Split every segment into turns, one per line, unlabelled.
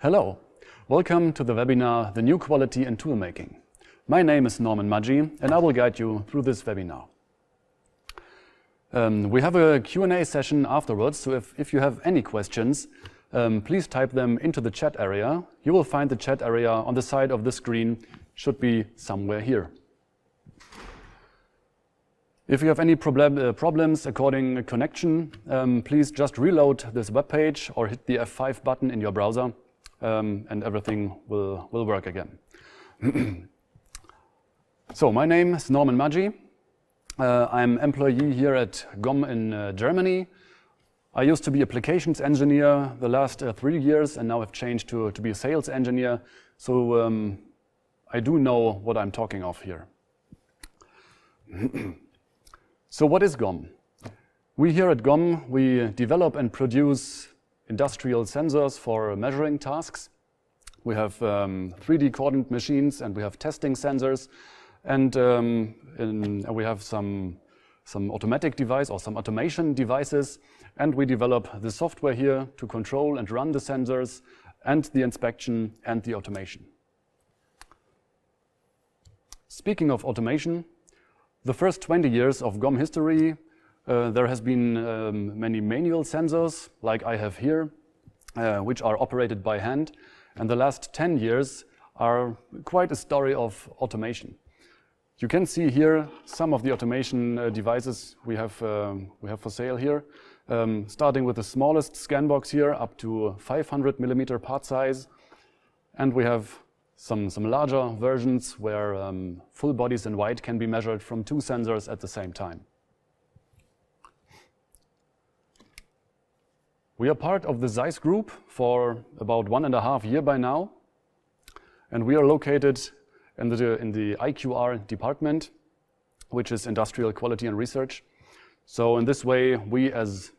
Hello, welcome to the webinar, The New Quality in Toolmaking. My name is Norman Maggi and I will guide you through this webinar. We have a Q&A session afterwards, so if you have any questions, please type them into the chat area. You will find the chat area on the side of the screen, should be somewhere here. If you have any problems according connection, please just reload this web page or hit the F5 button in your browser and everything will work again. So my name is Norman Maggi. I'm employee here at GOM in Germany. I used to be applications engineer the last 3 years and now have changed to be a sales engineer. So I do know what I'm talking of here. So what is GOM? We here at GOM, we develop and produce industrial sensors for measuring tasks. We have 3D coordinate machines and we have testing sensors, and we have some automatic device or some automation devices, and we develop the software here to control and run the sensors and the inspection and the automation. Speaking of automation, the first 20 years of GOM history, there has been many manual sensors, like I have here, which are operated by hand. And the last 10 years are quite a story of automation. You can see here some of the automation devices we have for sale here, starting with the smallest scan box here up to 500 millimeter part size. And we have some larger versions where full bodies in white can be measured from 2 sensors at the same time. We are part of the ZEISS group for about 1.5 years by now, and we are located in the IQR department, which is Industrial Quality and Research. So in this way, we as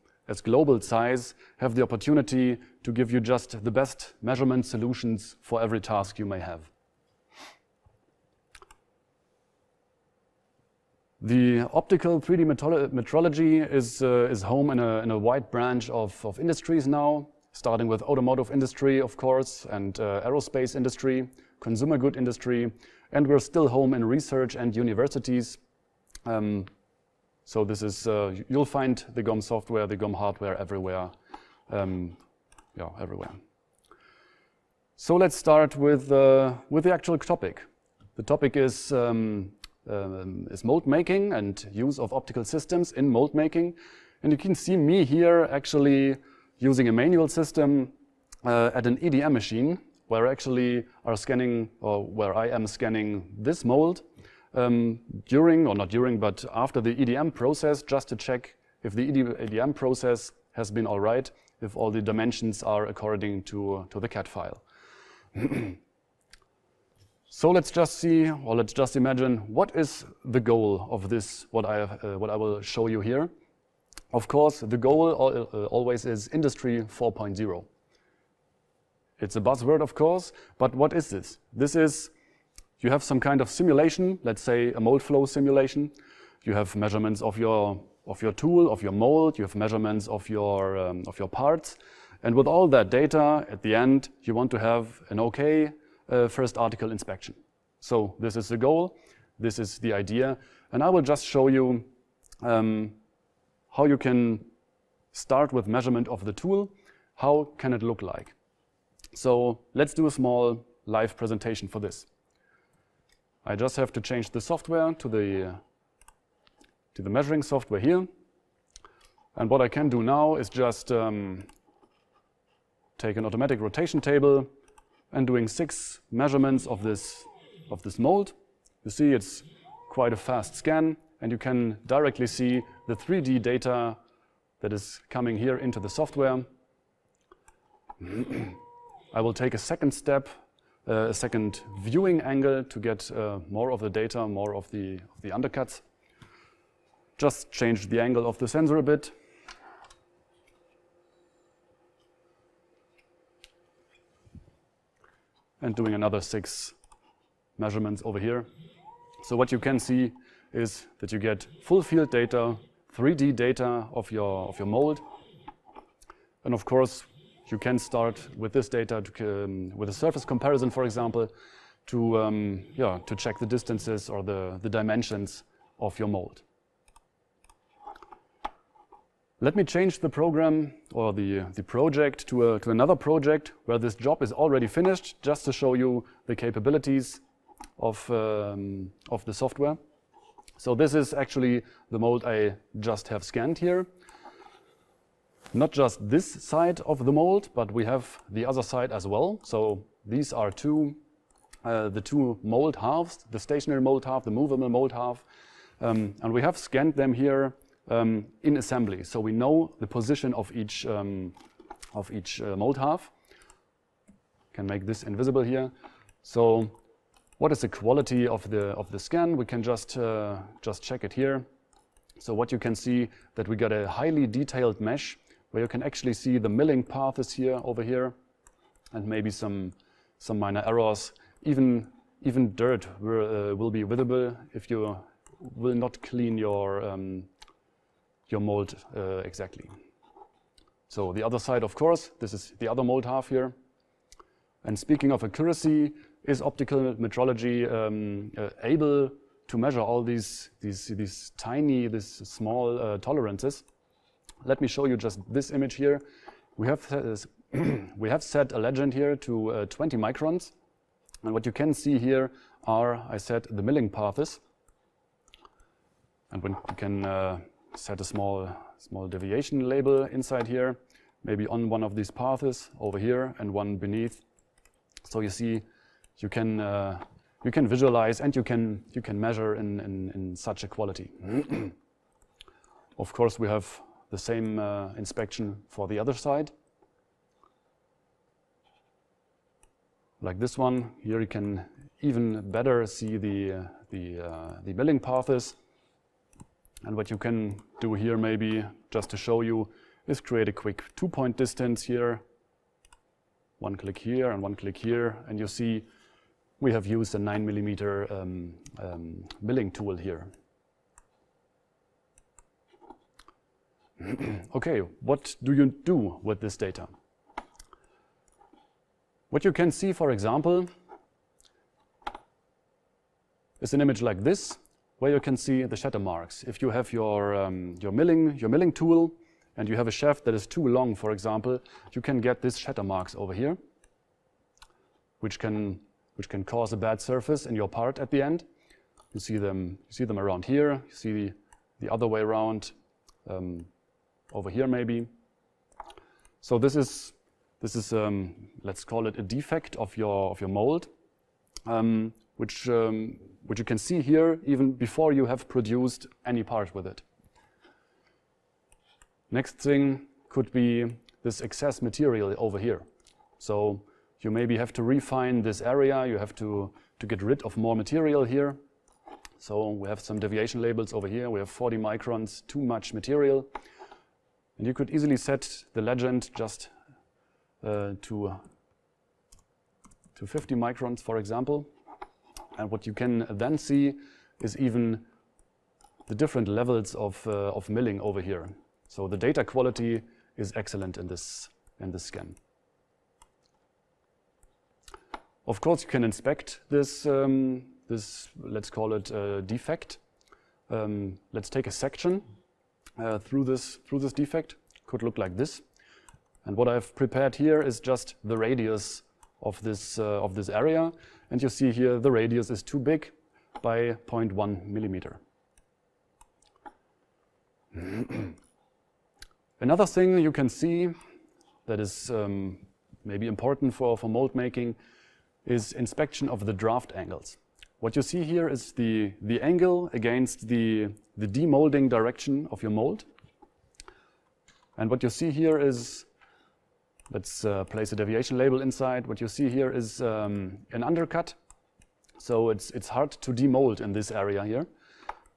global ZEISS have the opportunity to give you just the best measurement solutions for every task you may have. The optical 3D metrology is home in a wide branch of industries now, starting with automotive industry, of course, and aerospace industry, consumer good industry, and we're still home in research and universities. So this is, you'll find the GOM software, the GOM hardware everywhere. Everywhere. So let's start with the actual topic. The topic is mold making and use of optical systems in mold making. And you can see me here actually using a manual system at an EDM machine where I am scanning this mold but after the EDM process, just to check if the EDM process has been all right, if all the dimensions are according to the CAD file. So let's just see, or let's just imagine, what is the goal of this, what I will show you here. Of course, the goal always is Industry 4.0. It's a buzzword, of course, but what is this? This is, you have some kind of simulation, let's say a mold flow simulation. You have measurements of your tool, of your mold, you have measurements of your parts, and with all that data, at the end, you want to have an okay first article inspection. So this is the goal, this is the idea, and I will just show you how you can start with measurement of the tool. How can it look like? So let's do a small live presentation for this. I just have to change the software to the measuring software here. And what I can do now is just take an automatic rotation table and doing 6 measurements of this mold. You see it's quite a fast scan, and you can directly see the 3D data that is coming here into the software. I will take a second step, a second viewing angle to get more of the data, more of the undercuts. Just change the angle of the sensor a bit. And doing another 6 measurements over here. So what you can see is that you get full field data, 3D data of your mold. And of course, you can start with this data with a surface comparison, for example, to check the distances or the dimensions of your mold. Let me change the program or the project to another project where this job is already finished, just to show you the capabilities of the software. So this is actually the mold I just have scanned here. Not just this side of the mold, but we have the other side as well. So these are the two mold halves, the stationary mold half, the movable mold half. And we have scanned them here in assembly. So we know the position of each mold half. Can make this invisible here. So what is the quality of the scan? We can just check it here. So what you can see that we got a highly detailed mesh where you can actually see the milling paths here, over here, and maybe some minor errors. Even dirt will be visible if you will not clean your mold exactly. So the other side, of course, this is the other mold half here. And speaking of accuracy, is optical metrology able to measure all these small tolerances? Let me show you just this image here. We have set a legend here to 20 microns. And what you can see here are, I set the milling paths. And when you can set a small deviation label inside here, maybe on one of these paths over here and one beneath. So you see, you can visualize and you can measure in such a quality. Of course, we have the same inspection for the other side. Like this one here, you can even better see the milling paths. And what you can do here, maybe just to show you, is create a quick 2-point distance here. One click here and one click here, and you see we have used a 9mm milling tool here. Okay, what do you do with this data? What you can see, for example, is an image like this, where you can see the shatter marks. If you have your milling tool and you have a shaft that is too long, for example, you can get these shatter marks over here, which can cause a bad surface in your part at the end. You see them around here. You see the other way around over here maybe. So this is let's call it a defect of your mold, which you can see here even before you have produced any part with it. Next thing could be this excess material over here. So you maybe have to refine this area. You have to get rid of more material here. So we have some deviation labels over here. We have 40 microns, too much material. And you could easily set the legend just to 50 microns, for example. And what you can then see is even the different levels of milling over here. So the data quality is excellent in this scan. Of course, you can inspect this let's call it a defect. Let's take a section through this defect. Could look like this. And what I've prepared here is just the radius of this area. And you see here the radius is too big by 0.1 millimeter. Another thing you can see that is maybe important for mold making is inspection of the draft angles. What you see here is the angle against the demolding direction of your mold. And what you see here is, let's place a deviation label inside. What you see here is an undercut. So it's hard to demold in this area here.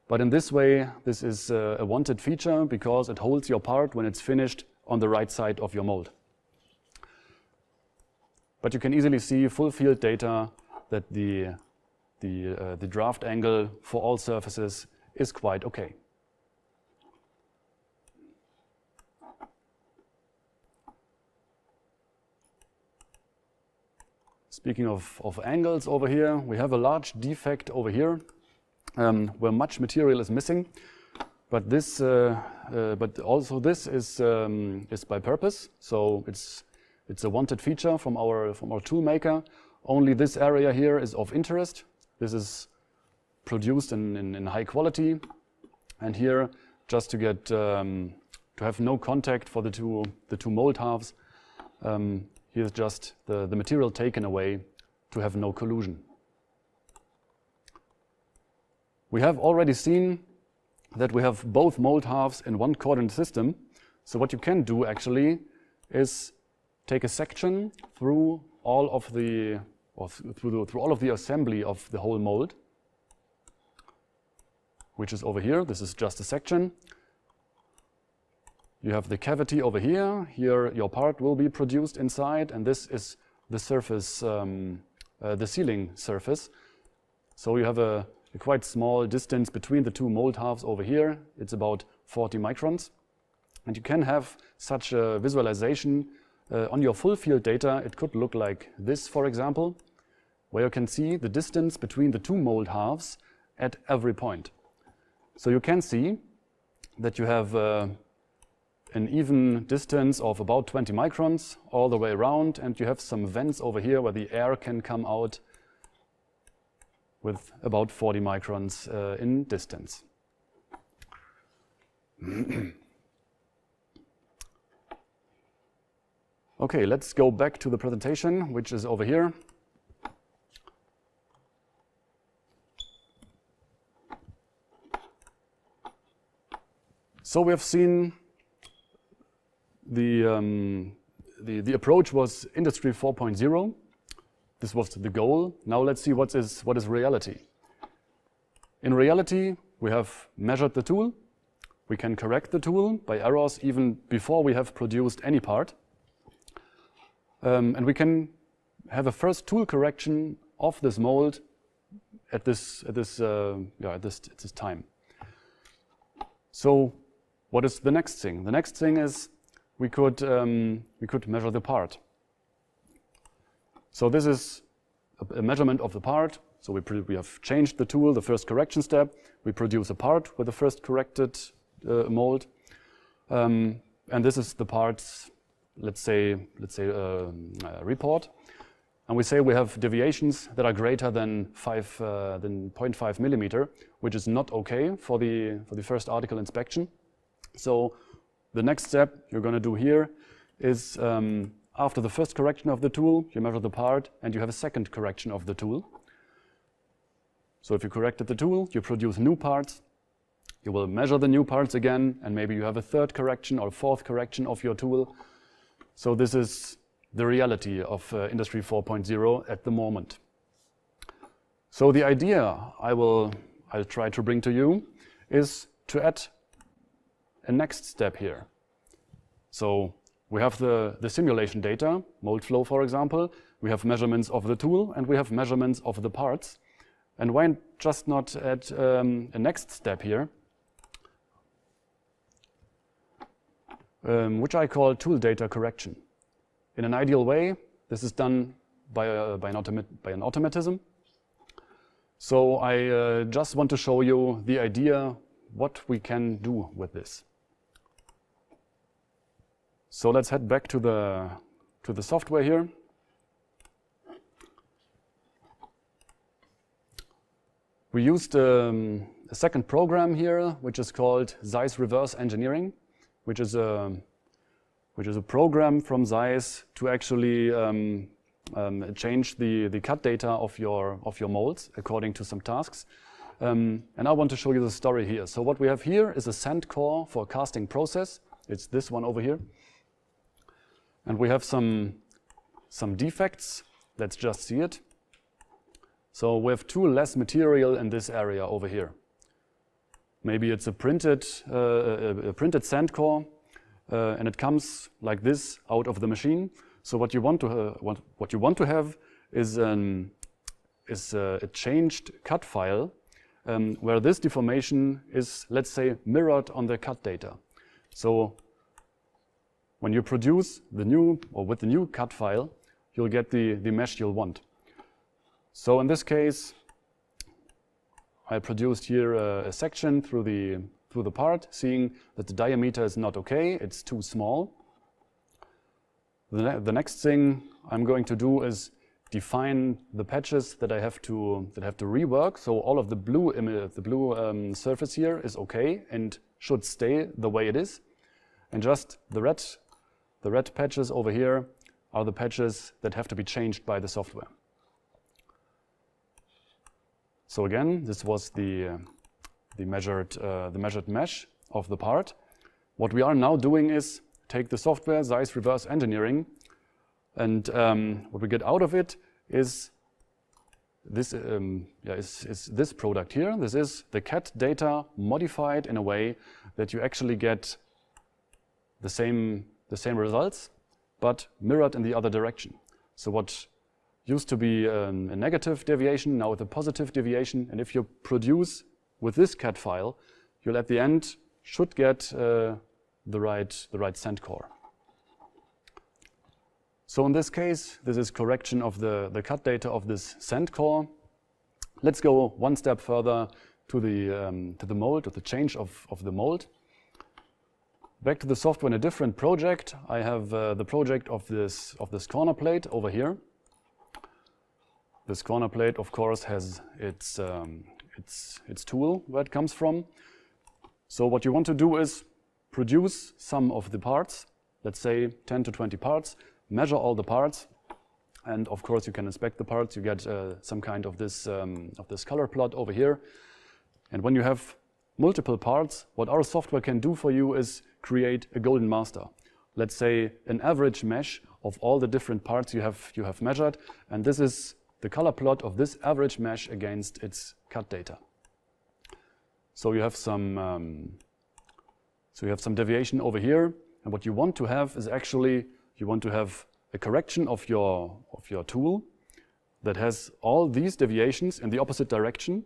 But in this way, this is a wanted feature because it holds your part when it's finished on the right side of your mold. But you can easily see full field data that the draft angle for all surfaces is quite okay. speaking of angles over here, we have a large defect over here where much material is missing. But this, but also this is by purpose. So it's a wanted feature from our tool maker. Only this area here is of interest. This is produced in high quality, and here just to get to have no contact for the two mold halves. Here's just the material taken away to have no collusion. We have already seen that we have both mold halves in one coordinate system. So what you can do actually is take a section through all of the through all of the assembly of the whole mold, which is over here. This is just a section. You have the cavity over here. Here your part will be produced inside, and this is the surface, the sealing surface. So you have a quite small distance between the two mold halves over here. It's about 40 microns. And you can have such a visualization on your full field data. It could look like this, for example, where you can see the distance between the two mold halves at every point. So you can see that you have an even distance of about 20 microns all the way around, and you have some vents over here where the air can come out with about 40 microns in distance. Okay, let's go back to the presentation, which is over here. So we have seen the approach was Industry 4.0. This was the goal. Now let's see what is reality. In reality, we have measured the tool. We can correct the tool by errors even before we have produced any part. And we can have a first tool correction of this mold at this time. So what is the next thing? The next thing is we could measure the part. So this is a measurement of the part. So we have changed the tool, the first correction step. We produce a part with the first corrected mold, and this is the part's let's say report. And we say we have deviations that are greater than 0.5 millimeter, which is not okay for the first article inspection. So the next step you're going to do here is after the first correction of the tool, you measure the part and you have a second correction of the tool. So if you corrected the tool, you produce new parts. You will measure the new parts again, and maybe you have a third correction or fourth correction of your tool. So this is the reality of Industry 4.0 at the moment. So the idea I'll try to bring to you is to add a next step here. So we have the simulation data, mold flow for example, we have measurements of the tool and we have measurements of the parts. And why just not add a next step here, which I call tool data correction. In an ideal way, this is done by an automatism. So I just want to show you the idea what we can do with this. So let's head back to the software here. We used a second program here, which is called Zeiss Reverse Engineering, which is a program from Zeiss to actually change the cut data of your molds according to some tasks. And I want to show you the story here. So what we have here is a sand core for a casting process. It's this one over here. And we have some defects. Let's just see it. So we have two less material in this area over here. Maybe it's a printed sand core, and it comes like this out of the machine. So what you want to have is a changed cut file where this deformation is, let's say, mirrored on the cut data. So when you produce the new, or with the new cut file, you'll get the mesh you'll want. So in this case, I produced here a section through the part, seeing that the diameter is not okay, it's too small. The next thing I'm going to do is define the patches that I have to rework. So all of the blue surface here is okay and should stay the way it is, and just the red patches over here are the patches that have to be changed by the software. So again, this was the measured mesh of the part. What we are now doing is take the software, Zeiss reverse engineering, and what we get out of it is this this product here. This is the CAD data modified in a way that you actually get the same results, but mirrored in the other direction. So what used to be a negative deviation, now with a positive deviation, and if you produce with this CAD file, you'll at the end should get the right cent core. So in this case, this is correction of the CAD data of this cent core. Let's go one step further to the mold, to the change of the mold. Back to the software in a different project. I have the project of this corner plate over here. This corner plate, of course, has its tool where it comes from. So what you want to do is produce some of the parts, let's say 10 to 20 parts, measure all the parts, and of course you can inspect the parts. You get some kind of this color plot over here. And when you have multiple parts, what our software can do for you is create a golden master. Let's say an average mesh of all the different parts you have measured, and this is the color plot of this average mesh against its CAD data. So you have some deviation over here, and what you want to have is actually you want to have a correction of your tool that has all these deviations in the opposite direction.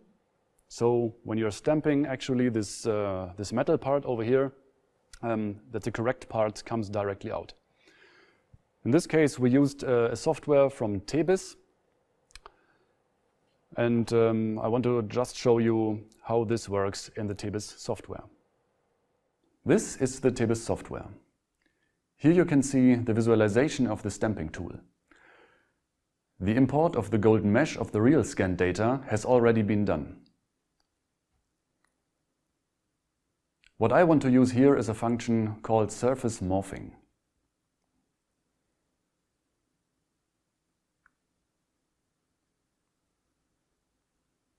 So when you're stamping actually this metal part over here, that the correct part comes directly out. In this case, we used a software from Tebis, and I want to just show you how this works in the Tebis software. This is the Tebis software. Here you can see the visualization of the stamping tool. The import of the golden mesh of the real scanned data has already been done. What I want to use here is a function called surface morphing.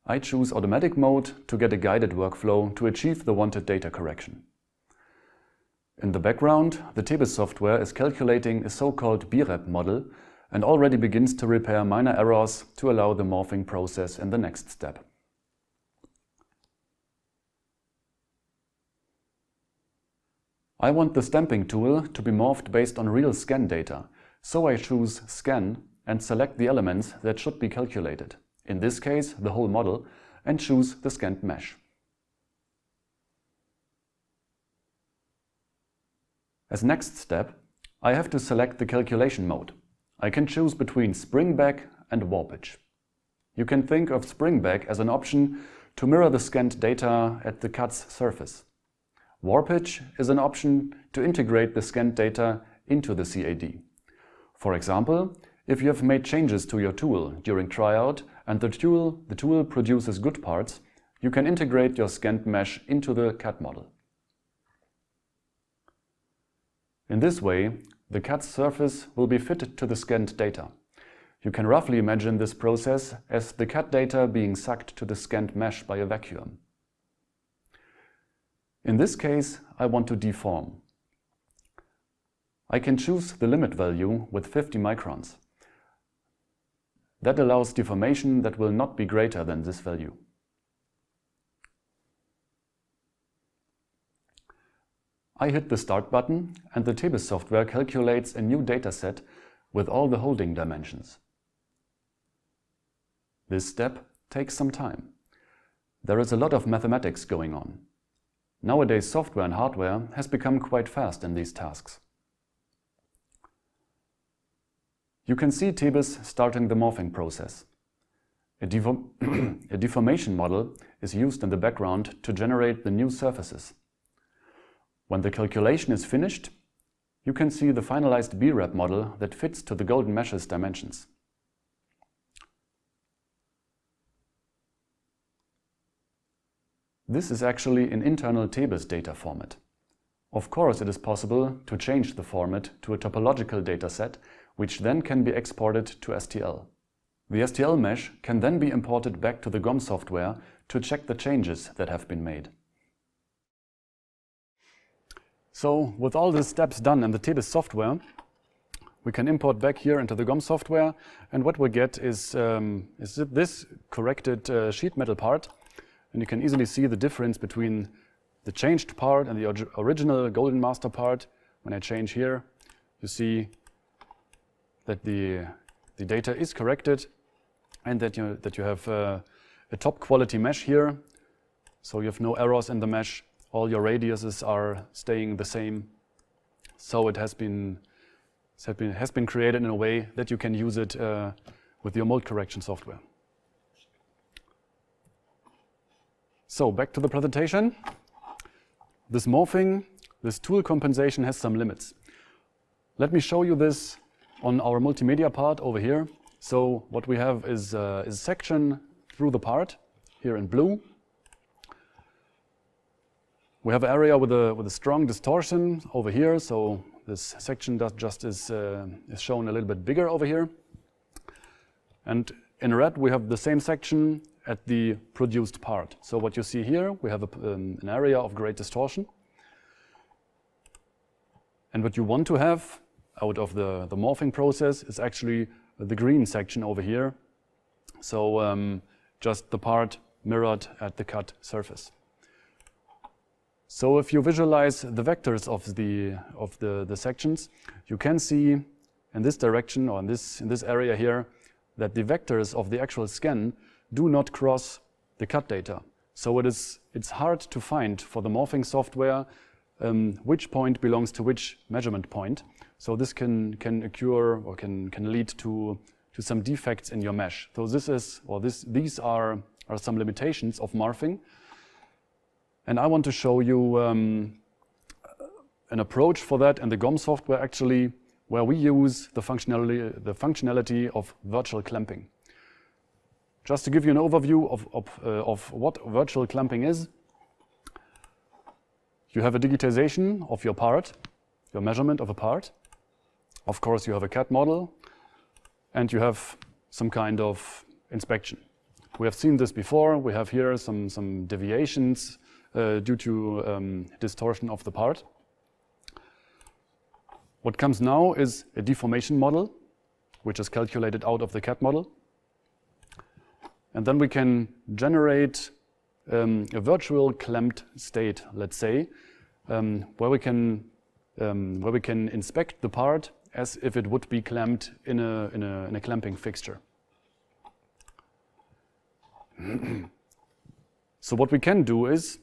I choose automatic mode to get a guided workflow to achieve the wanted data correction. In the background, the Tebis software is calculating a so-called BREP model and already begins to repair minor errors to allow the morphing process in the next step. I want the stamping tool to be morphed based on real scan data, so I choose Scan and select the elements that should be calculated, in this case the whole model, and choose the scanned mesh. As next step, I have to select the calculation mode. I can choose between spring back and warpage. You can think of spring back as an option to mirror the scanned data at the CAD's surface. Warpage is an option to integrate the scanned data into the CAD. For example, if you have made changes to your tool during tryout and the tool produces good parts, you can integrate your scanned mesh into the CAD model. In this way, the CAD's surface will be fitted to the scanned data. You can roughly imagine this process as the CAD data being sucked to the scanned mesh by a vacuum. In this case, I want to deform. I can choose the limit value with 50 microns. That allows deformation that will not be greater than this value. I hit the Start button and the Tebis software calculates a new dataset with all the holding dimensions. This step takes some time. There is a lot of mathematics going on. Nowadays, software and hardware has become quite fast in these tasks. You can see Tebis starting the morphing process. A deformation model is used in the background to generate the new surfaces. When the calculation is finished, you can see the finalized BREP model that fits to the golden mesh's dimensions. This is actually an internal Tebis data format. Of course, it is possible to change the format to a topological dataset, which then can be exported to STL. The STL mesh can then be imported back to the GOM software to check the changes that have been made. So, with all the steps done in the Tebis software, we can import back here into the GOM software, and what we get is this corrected sheet metal part, and you can easily see the difference between the changed part and the original golden master part. When I change here, you see that the data is corrected and that you have a top quality mesh here, so you have no errors in the mesh. All your radiuses are staying the same, so it has been created in a way that you can use it with your mold correction software. So back to the presentation. This morphing, this tool compensation has some limits. Let me show you this on our multimedia part over here. So what we have is a section through the part here in blue. We have an area with a strong distortion over here, so this section is shown a little bit bigger over here. And in red we have the same section at the produced part. So what you see here, we have an area of great distortion. And what you want to have out of the morphing process is actually the green section over here. So just the part mirrored at the cut surface. So if you visualize the vectors of the sections, you can see in this direction or in this area here that the vectors of the actual scan do not cross the cut data. So it's hard to find for the morphing software which point belongs to which measurement point. So this can occur or can lead to some defects in your mesh. So these are some limitations of morphing. And I want to show you an approach for that in the GOM software actually, where we use the functionality of virtual clamping. Just to give you an overview of what virtual clamping is, you have a digitization of your part, your measurement of a part. Of course, you have a CAD model, and you have some kind of inspection. We have seen this before. We have here some deviations due to distortion of the part. What comes now is a deformation model, which is calculated out of the CAD model. And then we can generate a virtual clamped state, let's say, where we can inspect the part as if it would be clamped in a clamping fixture. So what we can do is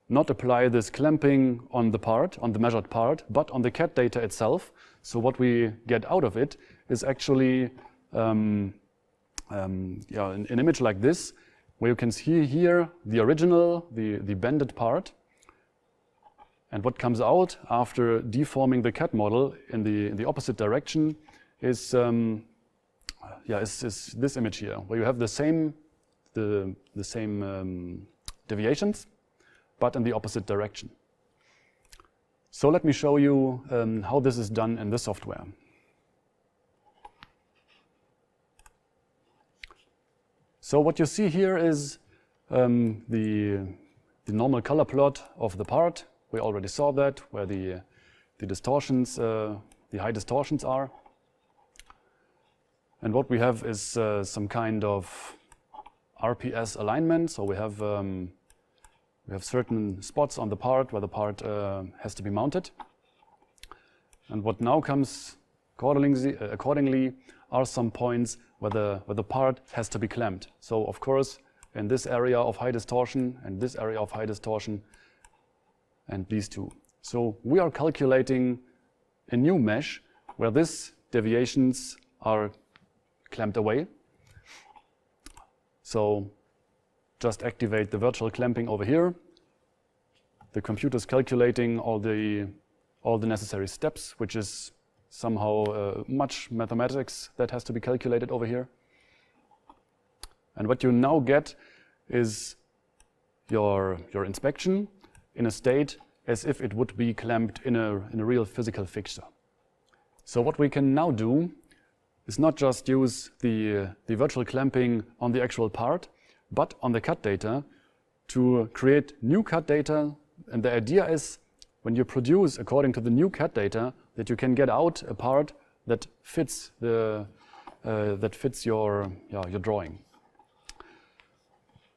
not apply this clamping on the part, on the measured part, but on the CAD data itself. So what we get out of it is actually an image like this, where you can see here the original, the bended part. And what comes out after deforming the CAD model in the opposite direction is this image here, where you have the same deviations, but in the opposite direction. So let me show you how this is done in the software. So what you see here is the normal color plot of the part. We already saw that, where the distortions, the high distortions are. And what we have is some kind of RPS alignment. So we have certain spots on the part where the part has to be mounted. And what now comes accordingly are some points where the part has to be clamped. So of course, in this area of high distortion and this area of high distortion, and these two. So we are calculating a new mesh where these deviations are clamped away. So just activate the virtual clamping over here. The computer is calculating all the necessary steps, which is somehow much mathematics that has to be calculated over here. And what you now get is your inspection in a state as if it would be clamped in a real physical fixture. So what we can now do is not just use the virtual clamping on the actual part, but on the cut data to create new cut data. And the idea is, when you produce according to the new cut data, that you can get out a part that fits your drawing.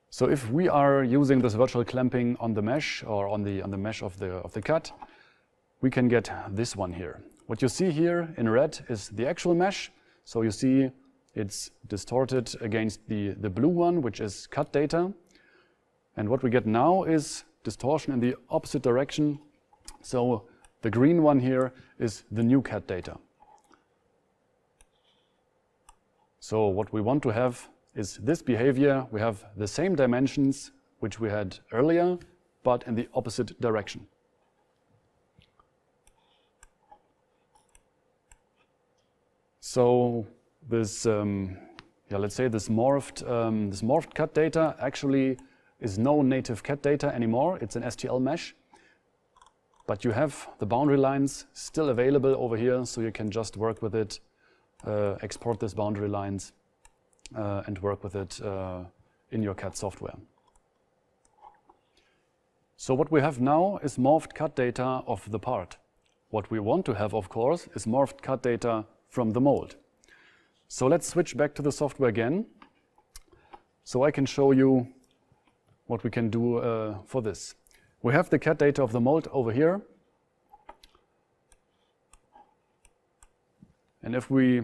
So if we are using this virtual clamping on the mesh or on the mesh of the cut, we can get this one here. What you see here in red is the actual mesh. So you see it's distorted against the blue one, which is cut data. And what we get now is distortion in the opposite direction. So the green one here is the new cut data. So what we want to have is this behavior. We have the same dimensions which we had earlier, but in the opposite direction. So this, let's say this morphed cut data actually is no native cut data anymore. It's an STL mesh, but you have the boundary lines still available over here, so you can just work with it, export these boundary lines, and work with it in your CAD software. So what we have now is morphed cut data of the part. What we want to have, of course, is morphed cut data from the mold. So let's switch back to the software again, so I can show you what we can do for this. We have the cut data of the mold over here. And if we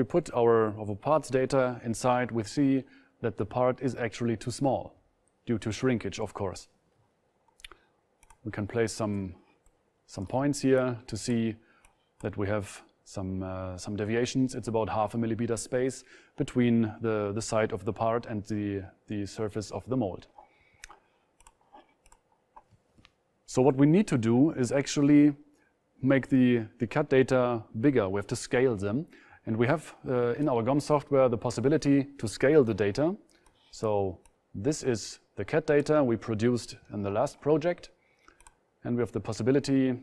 put our parts data inside, we see that the part is actually too small, due to shrinkage, of course. We can place some points here to see that we have some deviations. It's about 0.5 millimeter space between the side of the part and the surface of the mold. So what we need to do is actually make the cut data bigger. We have to scale them. And we have in our GOM software the possibility to scale the data. So this is the cut data we produced in the last project. And we have the possibility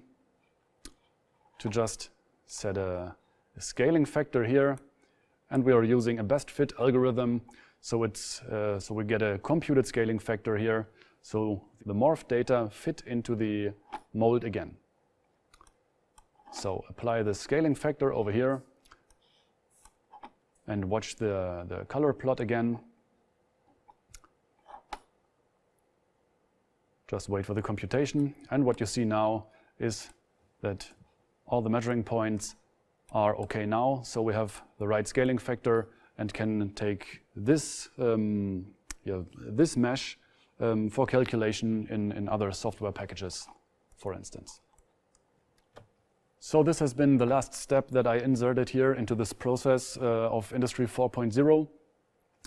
to just set a scaling factor here. And we are using a best fit algorithm. So we get a computed scaling factor here. So the morphed data fit into the mold again. So apply the scaling factor over here and watch the color plot again. Just wait for the computation. And what you see now is that all the measuring points are okay now. So we have the right scaling factor and can take this, this mesh for calculation in other software packages, for instance. So this has been the last step that I inserted here into this process of Industry 4.0.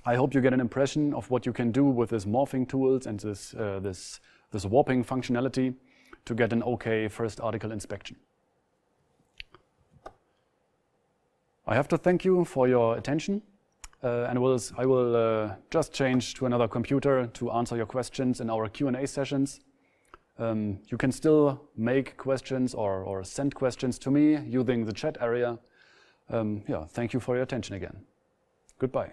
I hope you get an impression of what you can do with this morphing tools and this warping functionality to get an okay first article inspection. I have to thank you for your attention. And I will just change to another computer to answer your questions in our Q&A sessions. You can still make questions or send questions to me using the chat area. Thank you for your attention again. Goodbye.